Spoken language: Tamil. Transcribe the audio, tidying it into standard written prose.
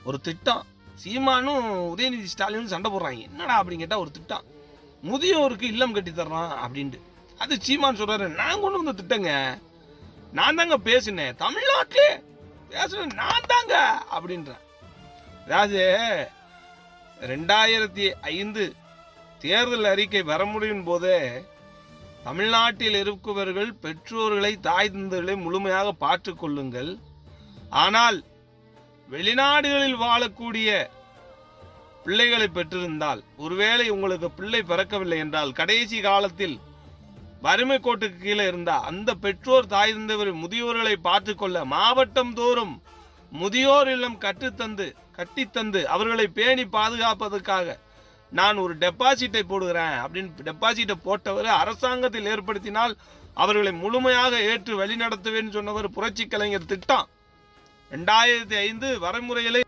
ஒரு திட்டம். சீமானும் உதயநிதி ஸ்டாலினும் சண்டை போடுறாங்க. என்னடா அப்படின்னு கேட்டால் ஒரு திட்டம், முதியோருக்கு இல்லம் கட்டி தர்றான் அப்படின்ட்டு. அது சீமான் சொல்றாரு, நான் கொண்டு வந்த திட்டங்க, நான் தாங்க பேசினேன், தமிழ்நாட்டிலே பேசுனேன் நான் தாங்க அப்படின்றேன். அதாவது 2005 தேர்தல் அறிக்கை வர முடியும் போதே தமிழ்நாட்டில் இருப்பவர்கள் பெற்றோர்களை தாய் தந்தைகளை முழுமையாக பார்த்துக் கொள்ளுங்கள், ஆனால் வெளிநாடுகளில் வாழக்கூடிய பிள்ளைகளை பெற்றிருந்தால், ஒருவேளை உங்களுக்கு பிள்ளை பிறக்கவில்லை என்றால், கடைசி காலத்தில் வறுமை கோட்டுக்கு கீழே இருந்தா அந்த பெற்றோர் தாய் தந்தை முதியோர்களை பார்த்து கொள்ள மாவட்டம் தோறும் முதியோர் இல்லம் கட்டித்தந்து அவர்களை பேணி பாதுகாப்பதற்காக நான் ஒரு டெபாசிட்டை போடுகிறேன் அப்படின்னு டெபாசிட்டை போட்டவர் அரசாங்கத்தில் ஏற்படுத்தினால் அவர்களை முழுமையாக ஏற்று வழி நடத்துவேன்னு சொன்னவர் புரட்சி கலைஞர் திட்டம். 2005 வரைமுறைகளை